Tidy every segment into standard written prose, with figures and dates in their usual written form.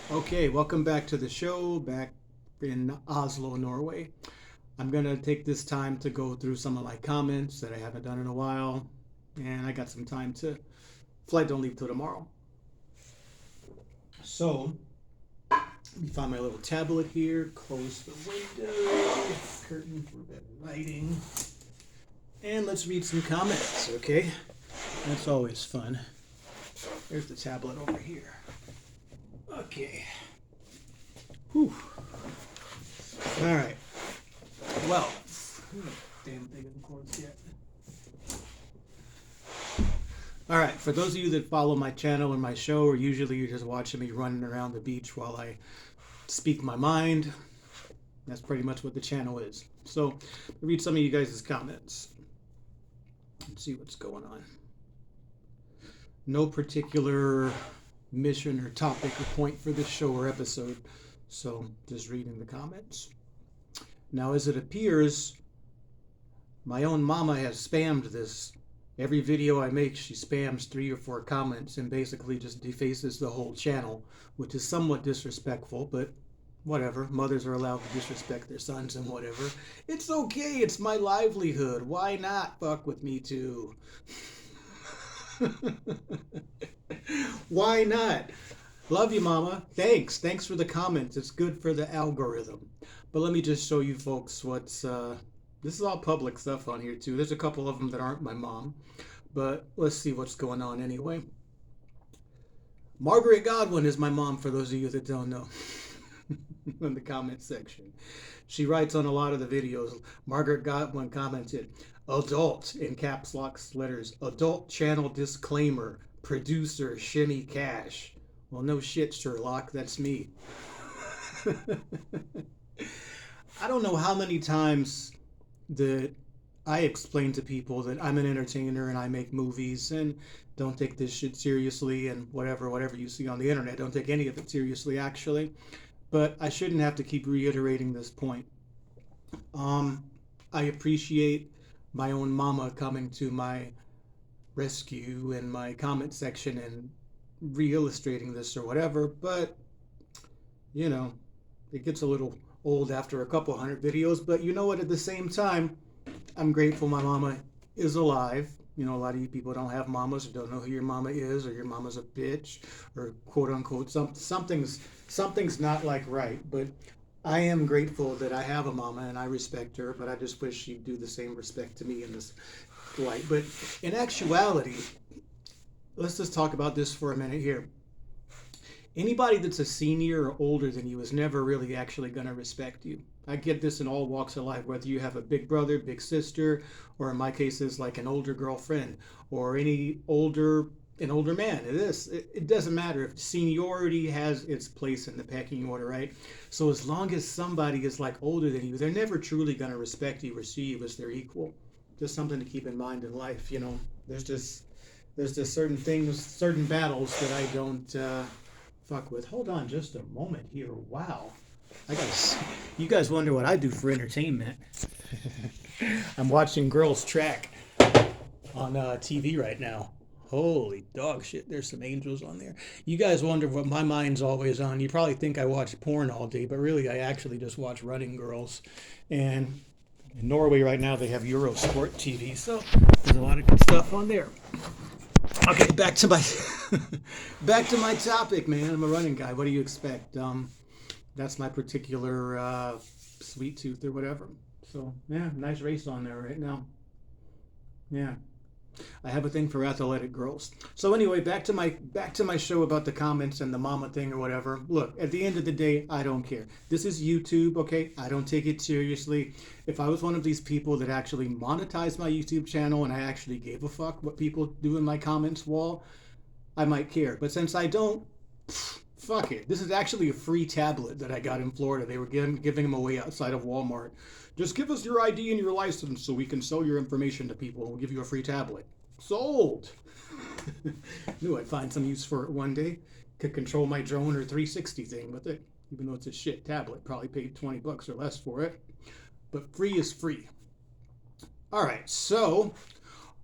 Okay, welcome back to the show, back in Oslo, Norway. I'm going to take this time to go through some of my comments that I haven't done in a while, and I got some time to. Flight don't leave till tomorrow. So, let me find my little tablet here, close the window, curtain for better lighting, and let's read some comments, okay? That's always fun. There's the tablet over here. Okay. Whew. All right. Well, damn thing of course yet. All right. For those of you that follow my channel and my show, or usually you're just watching me running around the beach while I speak my mind, that's pretty much what the channel is. So, I'll read some of you guys' comments. Let's see what's going on. No particular mission or topic or point for this show or episode. So, just reading the comments. Now, as it appears, my own mama has spammed this. Every video I make, she spams 3 or 4 comments and basically just defaces the whole channel, which is somewhat disrespectful, but whatever. Mothers are allowed to disrespect their sons and whatever. It's okay. It's my livelihood. Why not fuck with me too? Why not? Love you, Mama. Thanks. Thanks for the comments. It's good for the algorithm. But let me just show you folks what's. This is all public stuff on here, too. There's a couple of them that aren't my mom. But let's see what's going on anyway. Margaret Godwin is my mom, for those of you that don't know. In the comment section. She writes on a lot of the videos. Margaret Godwin commented, adult, in caps lock letters, adult channel disclaimer, producer Shimmy Cash. Well, no shit, Sherlock, that's me. I don't know how many times that I explain to people that I'm an entertainer and I make movies and don't take this shit seriously and whatever you see on the internet. Don't take any of it seriously, actually. But I shouldn't have to keep reiterating this point. I appreciate my own mama coming to my rescue in my comment section and re-illustrating this or whatever, but you know, it gets a little old after a couple hundred videos. But you know what, at the same time, I'm grateful my mama is alive. You know, a lot of you people don't have mamas or don't know who your mama is, or your mama's a bitch, or quote unquote something's not like right. But I am grateful that I have a mama and I respect her, but I just wish she'd do the same respect to me in this light. But in actuality, let's just talk about this for a minute here. Anybody that's a senior or older than you is never really actually going to respect you. I get this in all walks of life, whether you have a big brother, big sister, or in my case is like an older girlfriend, or an older man. It doesn't matter if seniority has its place in the pecking order, right? So as long as somebody is like older than you, they're never truly going to respect you or see you as their equal. Just something to keep in mind in life, you know. There's just certain things, certain battles that I don't fuck with. Hold on just a moment here. Wow. You guys wonder what I do for entertainment. I'm watching girls track on TV right now. Holy dog shit, there's some angels on there. You guys wonder what my mind's always on. You probably think I watch porn all day, but really I actually just watch running girls. And in Norway right now they have Eurosport TV, so there's a lot of good stuff on there. Okay, back to my back to my topic, man. I'm a running guy. What do you expect? That's my particular sweet tooth or whatever. So yeah, nice race on there right now. Yeah, I have a thing for athletic girls. So anyway, back to my show about the comments and the mama thing or whatever. Look, at the end of the day, I don't care. This is YouTube, okay? I don't take it seriously. If I was one of these people that actually monetized my YouTube channel and I actually gave a fuck what people do in my comments wall, I might care. But since I don't, fuck it. This is actually a free tablet that I got in Florida. They were giving them away outside of Walmart. Just give us your ID and your license so we can sell your information to people. We'll give you a free tablet. Sold. Knew I'd find some use for it one day. Could control my drone or 360 thing with it, even though it's a shit tablet. Probably paid $20 or less for it. But free is free. All right, so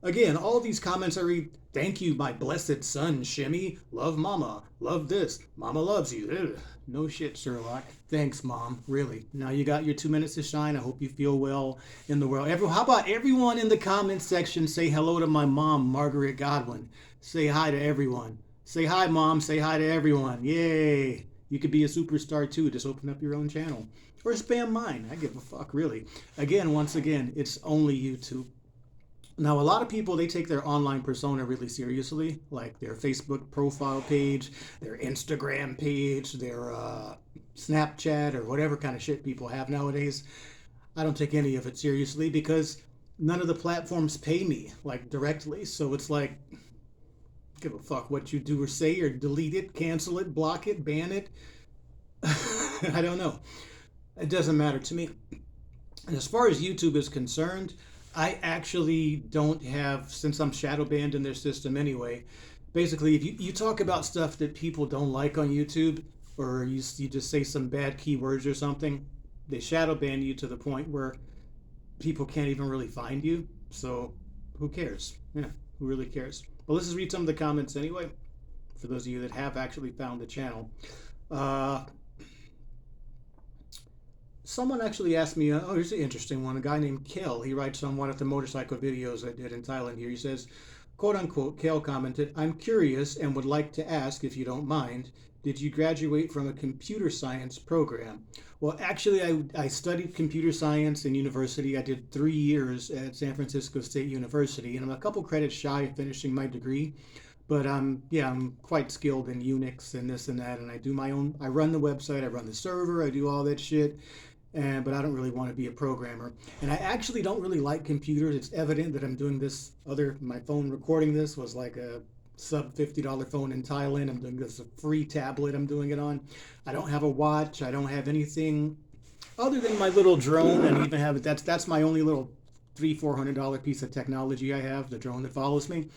again, all these comments I read, Thank you, my blessed son, Shimmy. Love mama. Love this. Mama loves you. Ugh. No shit, Sherlock. Thanks, mom. Really. Now you got your 2 minutes to shine. I hope you feel well in the world. How about everyone in the comments section say hello to my mom, Margaret Godwin? Say hi to everyone. Say hi, mom. Say hi to everyone. Yay. You could be a superstar too. Just open up your own channel. Or spam mine. I give a fuck, really. Again, once again, it's only YouTube. Now, a lot of people, they take their online persona really seriously, like their Facebook profile page, their Instagram page, their Snapchat, or whatever kind of shit people have nowadays. I don't take any of it seriously because none of the platforms pay me like directly. So it's like, give a fuck what you do or say, or delete it, cancel it, block it, ban it. I don't know. It doesn't matter to me. And as far as YouTube is concerned, I actually don't have, since I'm shadow banned in their system anyway. Basically, if you talk about stuff that people don't like on YouTube, or you just say some bad keywords or something, they shadow ban you to the point where people can't even really find you. So who cares? Yeah, who really cares? Well, let's just read some of the comments anyway, for those of you that have actually found the channel. Someone actually asked me, oh, here's an interesting one. A guy named Kel, he writes on one of the motorcycle videos I did in Thailand here. He says, quote unquote, Kel commented, I'm curious and would like to ask, if you don't mind, did you graduate from a computer science program? Well, actually, I studied computer science in university. I did 3 years at San Francisco State University, and I'm a couple credits shy of finishing my degree. But yeah, I'm quite skilled in Unix and this and that, and I do my own. I run the website, I run the server, I do all that shit. But I don't really want to be a programmer. And I actually don't really like computers. It's evident that I'm doing this my phone recording this was like a sub $50 phone in Thailand. I'm doing this a free tablet I'm doing it on. I don't have a watch. I don't have anything other than my little drone, and even have it. That's my only little $300-400 piece of technology I have, the drone that follows me.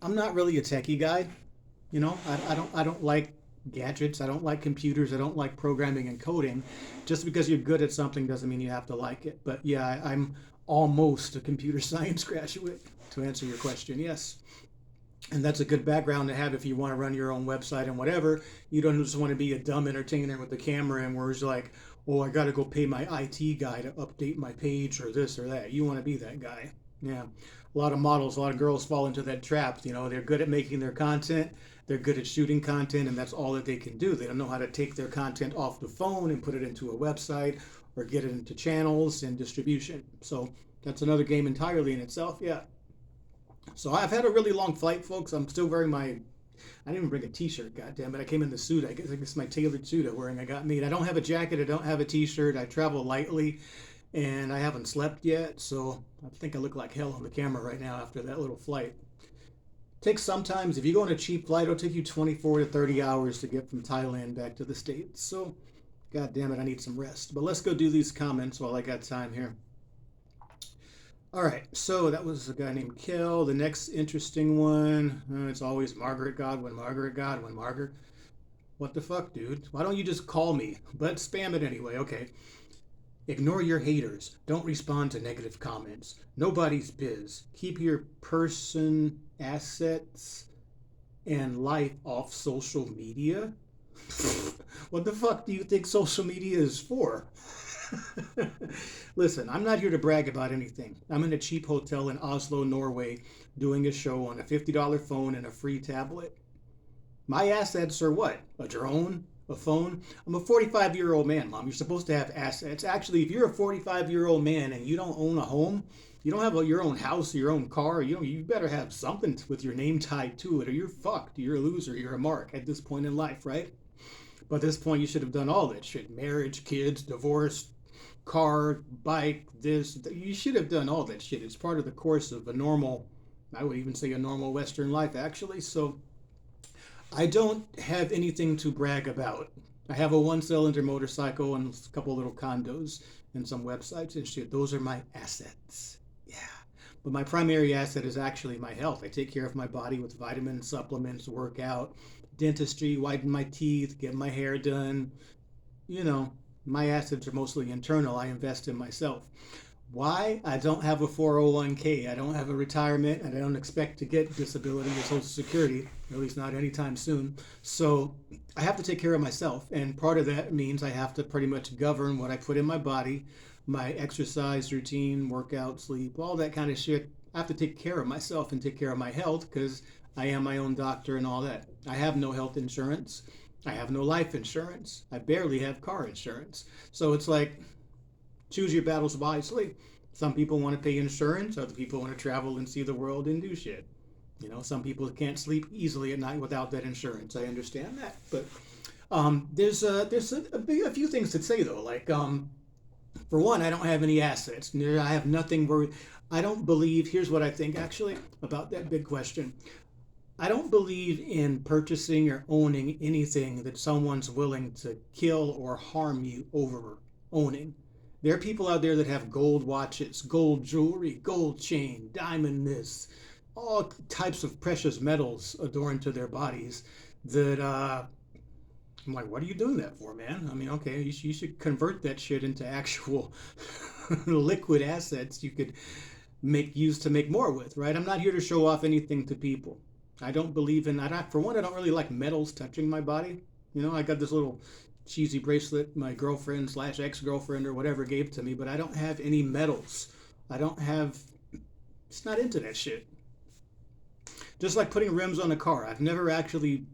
I'm not really a techie guy. You know, I don't like gadgets. I don't like computers. I don't like programming and coding. Just because you're good at something doesn't mean you have to like it. But yeah, I'm almost a computer science graduate, to answer your question. Yes. And that's a good background to have if you want to run your own website and whatever. You don't just want to be a dumb entertainer with the camera and where it's like, oh, I got to go pay my IT guy to update my page or this or that. You want to be that guy. Yeah. A lot of models, a lot of girls fall into that trap. You know, they're good at making their content. They're good at shooting content, and that's all that they can do. They don't know how to take their content off the phone and put it into a website or get it into channels and distribution. So that's another game entirely in itself. Yeah. So I've had a really long flight, folks. I'm still wearing my. I didn't even bring a t-shirt, goddamn it. I came in the suit. I guess it's my tailored suit I'm wearing. I got made. I don't have a jacket. I don't have a t-shirt. I travel lightly, and I haven't slept yet. So I think I look like hell on the camera right now after that little flight. Takes sometimes, if you go on a cheap flight, it'll take you 24 to 30 hours to get from Thailand back to the States. So, god damn it, I need some rest. But let's go do these comments while I got time here. All right, so that was a guy named Kel. The next interesting one, it's always Margaret Godwin, Margaret Godwin, Margaret. What the fuck, dude? Why don't you just call me? But spam it anyway, okay. Ignore your haters. Don't respond to negative comments. Nobody's biz. Keep your person, assets, and life off social media. What the fuck do you think social media is for? Listen, I'm not here to brag about anything. I'm in a cheap hotel in Oslo, Norway, doing a show on a $50 phone and a free tablet. My assets are what? A drone? A phone? I'm a 45-year-old man, Mom. You're supposed to have assets. Actually, if you're a 45-year-old man and you don't own a home, you don't have your own house, your own car, you better have something with your name tied to it, or you're fucked. You're a loser. You're a mark at this point in life, right? But at this point, you should have done all that shit. Marriage, kids, divorce, car, bike, this. You should have done all that shit. It's part of the course of a normal, I would even say a normal Western life, actually. So I don't have anything to brag about. I have a one-cylinder motorcycle and a couple little condos and some websites and shit. Those are my assets. Yeah. But my primary asset is actually my health. I take care of my body with vitamins, supplements, workout, dentistry, whiten my teeth, get my hair done. You know, my assets are mostly internal. I invest in myself. Why? I don't have a 401k. I don't have a retirement, and I don't expect to get disability or Social Security, at least not anytime soon. So I have to take care of myself. And part of that means I have to pretty much govern what I put in my body, my exercise routine, workout, sleep, all that kind of shit. I have to take care of myself and take care of my health because I am my own doctor and all that. I have no health insurance. I have no life insurance. I barely have car insurance. So it's like, choose your battles wisely. Some people want to pay insurance, other people want to travel and see the world and do shit. You know, some people can't sleep easily at night without that insurance. I understand that, but there's a few things to say though. Like for one, I don't have any assets. I have nothing where I don't believe. Here's what I think actually about that big question. I don't believe in purchasing or owning anything that someone's willing to kill or harm you over owning. There are people out there that have gold watches, gold jewelry, gold chain, diamond this, all types of precious metals adorned to their bodies that I'm like, what are you doing that for, man? I mean, okay, you should convert that shit into actual liquid assets you could make use to make more with, right? I'm not here to show off anything to people. I don't believe in that. For one, I don't really like metals touching my body. You know, I got this little cheesy bracelet my girlfriend slash ex-girlfriend or whatever gave to me, but I don't have any metals. I don't have, it's not into that shit. Just like putting rims on a car. I've never actually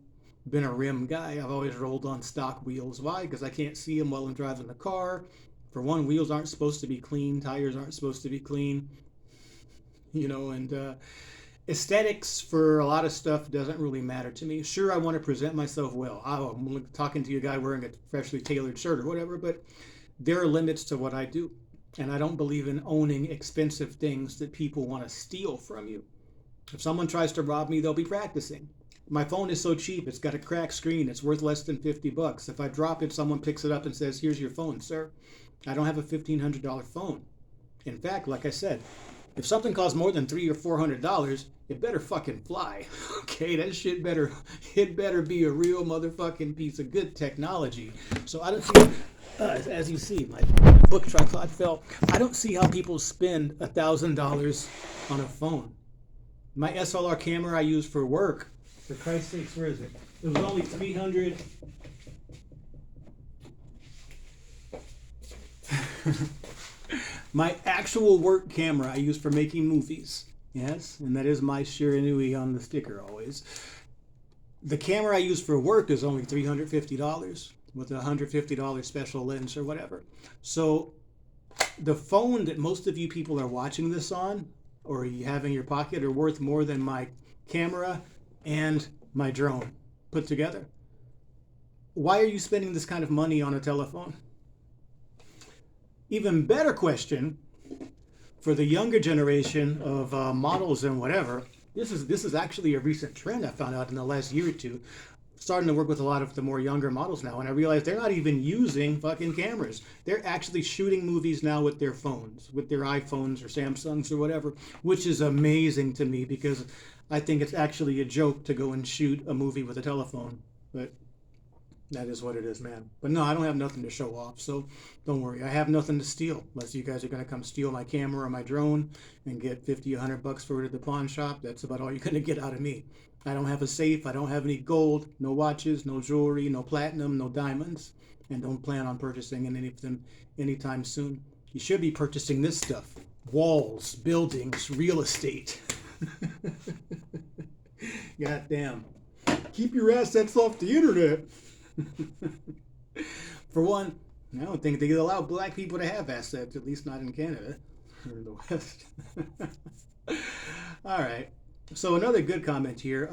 been a rim guy. I've always rolled on stock wheels. Why? Because I can't see them while I'm driving the car. For one, wheels aren't supposed to be clean. Tires aren't supposed to be clean. You know, and aesthetics for a lot of stuff doesn't really matter to me. Sure, I want to present myself well. I'm talking to you, a guy wearing a freshly tailored shirt or whatever, but there are limits to what I do. And I don't believe in owning expensive things that people want to steal from you. If someone tries to rob me, they'll be practicing. My phone is so cheap, it's got a cracked screen, it's worth less than $50. If I drop it, someone picks it up and says, here's your phone, sir. I don't have a $1,500 phone. In fact, like I said, if something costs more than $300 or $400, it better fucking fly. Okay, that shit better, it better be a real motherfucking piece of good technology. So I don't see, as you see, my book tripod fell. I don't see how people spend $1,000 on a phone. My SLR camera I use for work, for Christ's sakes, where is it? It was only 300. My actual work camera I use for making movies. Yes, and that is my Shiranui on the sticker always. The camera I use for work is only $350 with a $150 special lens or whatever. So the phone that most of you people are watching this on or you have in your pocket are worth more than my camera and my drone put together. Why are you spending this kind of money on a telephone? Even better question for the younger generation of models and whatever. This is actually a recent trend I found out in the last year or two. Starting to work with a lot of the more younger models now, and I realized they're not even using fucking cameras. They're actually shooting movies now with their phones, with their iPhones or Samsungs or whatever, which is amazing to me because I think it's actually a joke to go and shoot a movie with a telephone. But that is what it is, man. But no, I don't have nothing to show off, so don't worry. I have nothing to steal, unless you guys are going to come steal my camera or my drone and get 50, $100 for it at the pawn shop. That's about all you're going to get out of me. I don't have a safe. I don't have any gold, no watches, no jewelry, no platinum, no diamonds, and don't plan on purchasing any of them anytime soon. You should be purchasing this stuff: walls, buildings, real estate. God damn. Keep your assets off the internet. For one, I don't think they allow black people to have assets, at least not in Canada or in the West. All right. So another good comment here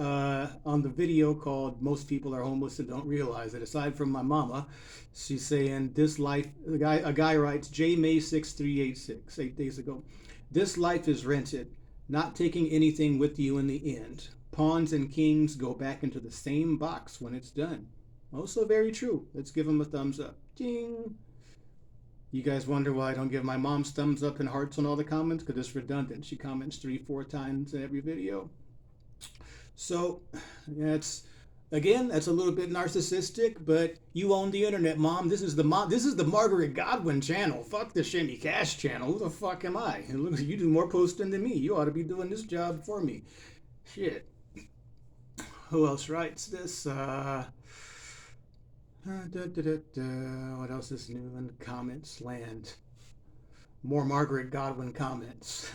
on the video called "Most People Are Homeless and Don't Realize It." Aside from my mama, she's saying this life. A guy writes JMay6386 8 days ago. This life is rented, not taking anything with you in the end. Pawns and kings go back into the same box when it's done. Also very true. Let's give him a thumbs up. Ding. You guys wonder why I don't give my mom's thumbs up and hearts on all the comments? Because it's redundant. She comments 3-4 times in every video. So, yeah, it's Again, that's a little bit narcissistic, but you own the internet, mom. This is the Margaret Godwin channel. Fuck the Shimmy Cash channel. Who the fuck am I? And look, you do more posting than me. You ought to be doing this job for me. Shit. Who else writes this? What else is new in the comments land? More Margaret Godwin comments.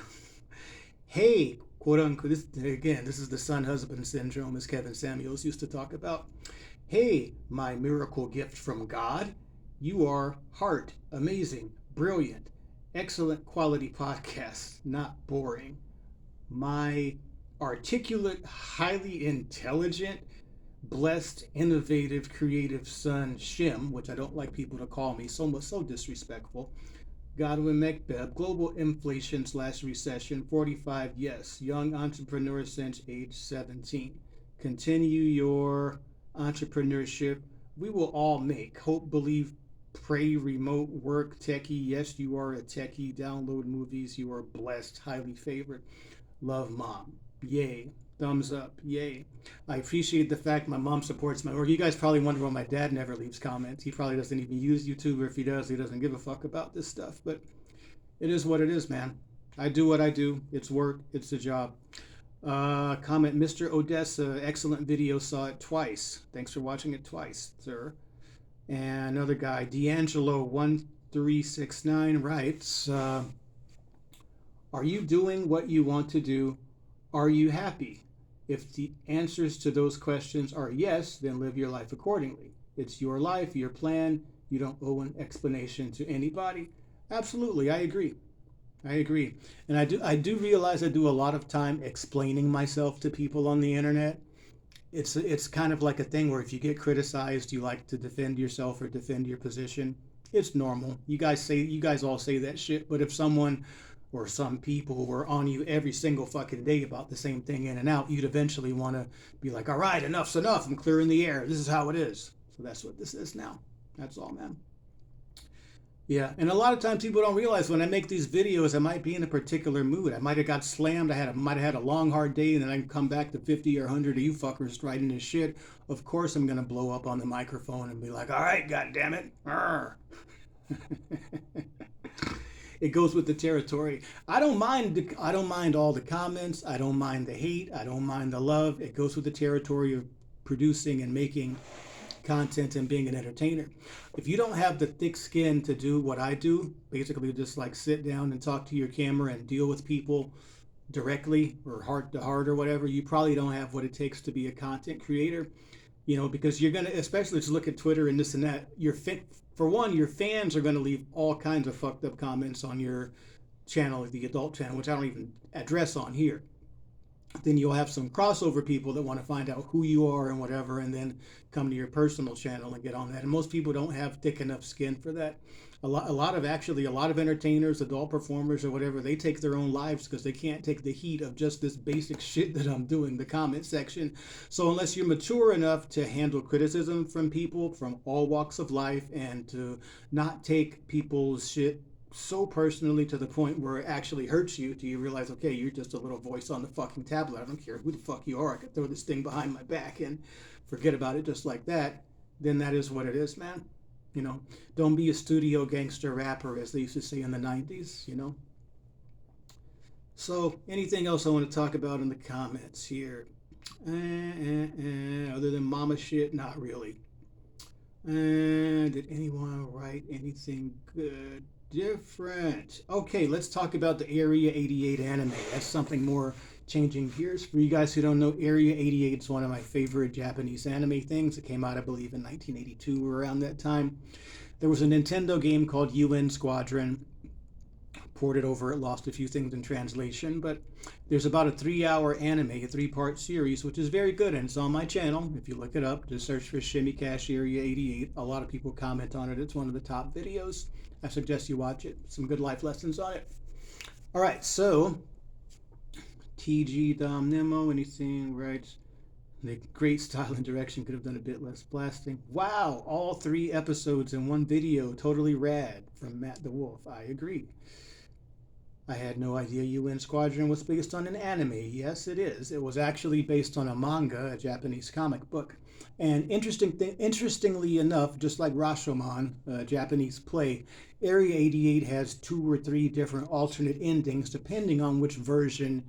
Hey, quote unquote, this is the son husband syndrome, as Kevin Samuels used to talk about. Hey, my miracle gift from God. You are heart, amazing, brilliant, excellent quality podcast, not boring. My articulate, highly intelligent, blessed, innovative, creative son, Shim, which I don't like people to call me, so disrespectful. Godwin Mekbeb, global inflation slash recession, 45, yes. Young entrepreneur since age 17. Continue your entrepreneurship. We will all make. Hope, believe, pray, remote work, techie. Yes, you are a techie. Download movies. You are blessed, highly favored. Love, mom. Yay. Thumbs up. Yay. I appreciate the fact my mom supports my work. You guys probably wonder why my dad never leaves comments. He probably doesn't even use YouTube, or if he does, he doesn't give a fuck about this stuff. But it is what it is, man. I do what I do. It's work. It's a job. Comment, Mr. Odessa, excellent video. Saw it twice. Thanks for watching it twice, sir. And another guy, D'Angelo1369, writes, are you doing what you want to do? Are you happy? If the answers to those questions are yes, then live your life accordingly. It's your life, your plan. You don't owe an explanation to anybody. Absolutely, I agree. I agree. And I do realize I do a lot of time explaining myself to people on the internet. It's kind of like a thing where if you get criticized, you like to defend yourself or defend your position. It's normal. You guys all say that shit, but if someone or some people were on you every single fucking day about the same thing in and out, you'd eventually want to be like, all right, enough's enough. I'm clearing the air. This is how it is. So that's what this is now. That's all, man. Yeah, and a lot of times people don't realize when I make these videos, I might be in a particular mood. I might have got slammed. Might have had a long, hard day, and then I come back to 50 or 100 of you fuckers writing this shit. Of course, I'm gonna blow up on the microphone and be like, "All right, goddammit, it goes with the territory. I don't mind. I don't mind all the comments. I don't mind the hate. I don't mind the love. It goes with the territory of producing and making content and being an entertainer. If you don't have the thick skin to do what I do, basically just like sit down and talk to your camera and deal with people directly or heart to heart or whatever, you probably don't have what it takes to be a content creator. Because you're gonna, especially just look at Twitter and this and that. For one, your fans are gonna leave all kinds of fucked up comments on your channel, the adult channel, which I don't even address on here. Then you'll have some crossover people that want to find out who you are and whatever, and then come to your personal channel and get on that. And most people don't have thick enough skin for that. A lot of entertainers, adult performers or whatever, they take their own lives because they can't take the heat of just this basic shit that I'm doing, the comment section. So unless you're mature enough to handle criticism from people from all walks of life and to not take people's shit so personally to the point where it actually hurts you, do you realize, okay, you're just a little voice on the fucking tablet. I don't care who the fuck you are. I could throw this thing behind my back and forget about it just like that. Then that is what it is, man. Don't be a studio gangster rapper, as they used to say in the 90s. So anything else I want to talk about in the comments here? Other than mama shit, not really. Did anyone write anything good? Different. Okay, let's talk about the Area 88 anime. That's something more changing gears. For you guys who don't know, Area 88 is one of my favorite Japanese anime things. It came out, I believe, in 1982 or around that time. There was a Nintendo game called UN Squadron. Ported over, it lost a few things in translation, but there's about a 3-hour anime, a 3-part series, which is very good, and it's on my channel. If you look it up, just search for Shimmy Cash Area 88. A lot of people comment on it. It's one of the top videos. I suggest you watch it. Some good life lessons on it. All right, so TG Dom Nemo, anything, right? The great style and direction, could have done a bit less blasting. Wow, all 3 episodes in one video, totally rad, from Matt the Wolf. I agree. I had no idea UN Squadron was based on an anime. Yes, it is. It was actually based on a manga, a Japanese comic book. And interestingly enough, just like Rashomon, Japanese play, Area 88 has 2 or 3 different alternate endings depending on which version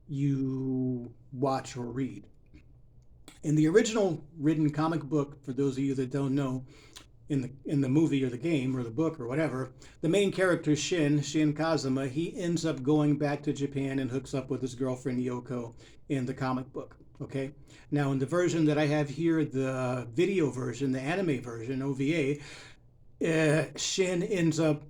you watch or read. In the original written comic book, for those of you that don't know, in the movie or the game or the book or whatever, the main character Shin Kazuma, he ends up going back to Japan and hooks up with his girlfriend Yoko in the comic book. Okay. Now in the version that I have here, the video version, the anime version, OVA, Shin ends up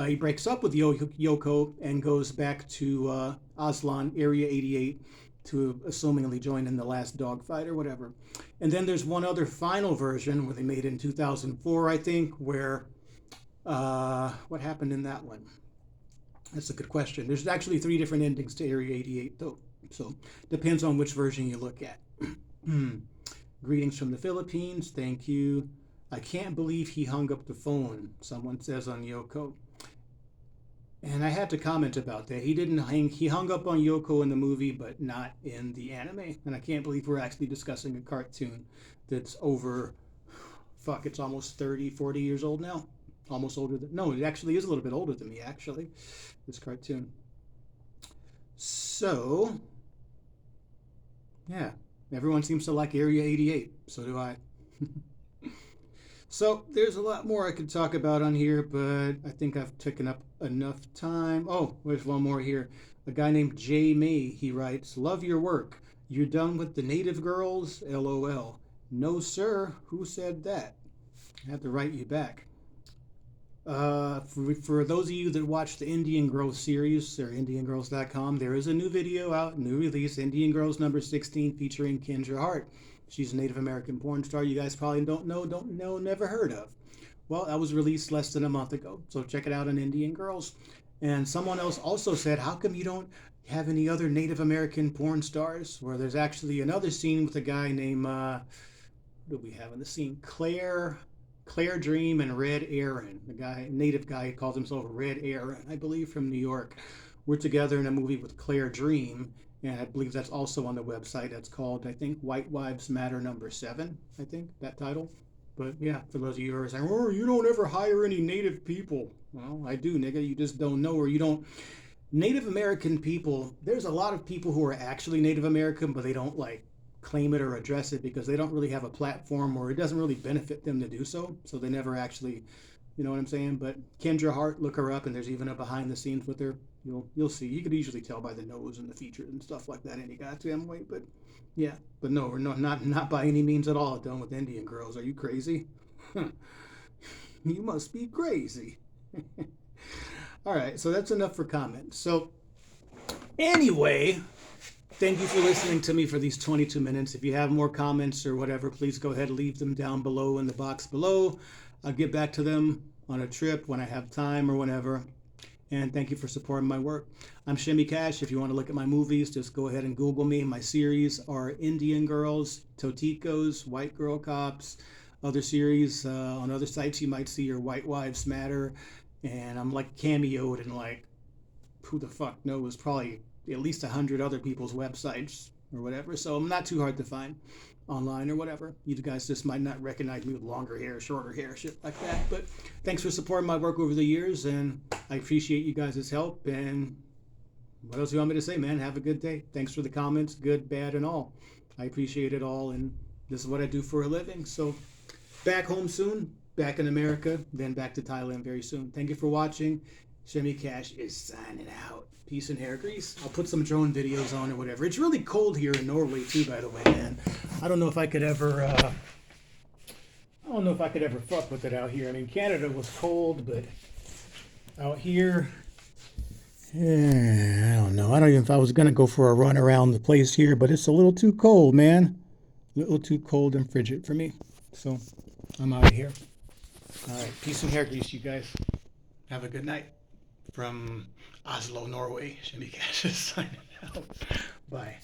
he breaks up with Yoko and goes back to Aslan, Area 88, to assumingly join in the last dogfight or whatever. And then there's one other final version where they made in 2004, I think, where what happened in that one? That's a good question. There's actually 3 different endings to Area 88, though. So depends on which version you look at. Greetings from the Philippines. Thank you. I can't believe he hung up the phone, someone says on Yoko. And I had to comment about that. He hung up on Yoko in the movie, but not in the anime. And I can't believe we're actually discussing a cartoon that's over, it's almost 30, 40 years old now. Almost older than, no, it actually is a little bit older than me, actually, this cartoon. So, yeah, everyone seems to like Area 88. So do I. So there's a lot more I could talk about on here, but I think I've taken up enough time. Oh, there's one more here. A guy named Jay May, he writes, "Love your work. You're done with the native girls? LOL. No, sir. Who said that?" I have to write you back. For those of you that watch the Indian Girls series, or IndianGirls.com, there is a new video out, new release, Indian Girls number 16, featuring Kendra Hart. She's a Native American porn star you guys probably don't know, never heard of. Well, that was released less than a month ago, so check it out on Indian Girls. And someone else also said, how come you don't have any other Native American porn stars? Where there's actually another scene with a guy named, what do we have in the scene? Claire Dream and Red Aaron. The guy, native guy, calls himself Red Aaron, I believe, from New York. We're together in a movie with Claire Dream, and I believe that's also on the website. That's called, I think, White Wives Matter number 7, I think, that title. But yeah, for those of you who are saying, oh, you don't ever hire any native people. Well, I do, nigga. You just don't know, or you don't. Native American people, there's a lot of people who are actually Native American, but they don't like claim it or address it because they don't really have a platform, or it doesn't really benefit them to do so. So they never actually, you know what I'm saying? But Kendra Hart, look her up, and there's even a behind the scenes with her. You'll see. You could usually tell by the nose and the features and stuff like that any goddamn way. But yeah, but no, we're not by any means at all done with Indian Girls. Are you crazy? You must be crazy. All right, so that's enough for comments. So anyway, thank you for listening to me for these 22 minutes. If you have more comments or whatever, please go ahead and leave them down below in the box below. I'll get back to them on a trip when I have time or whenever. And thank you for supporting my work. I'm Shimmy Cash. If you want to look at my movies, just go ahead and Google me. My series are Indian Girls, Toticos, White Girl Cops. Other series on other sites you might see are White Wives Matter. And I'm like cameoed in like, who the fuck knows, probably at least 100 other people's websites or whatever. So I'm not too hard to find online or whatever. You guys just might not recognize me with longer hair, shorter hair, shit like that. But thanks for supporting my work over the years, and I appreciate you guys' help. And what else do you want me to say, man? Have a good day. Thanks for the comments, good, bad, and all. I appreciate it all, and this is what I do for a living. So back home soon, back in America, then back to Thailand very soon. Thank you for watching. Shimmy Cash is signing out. Peace and hair grease. I'll put some drone videos on or whatever. It's really cold here in Norway too, by the way, man. I don't know if I could ever fuck with it out here. I mean, Canada was cold, but out here, I don't know. I don't even if I was gonna go for a run around the place here, but it's a little too cold, man. A little too cold and frigid for me. So I'm out of here. All right, peace and hair grease, you guys. Have a good night. From Oslo, Norway, Shimmy Cash is signing out. Bye.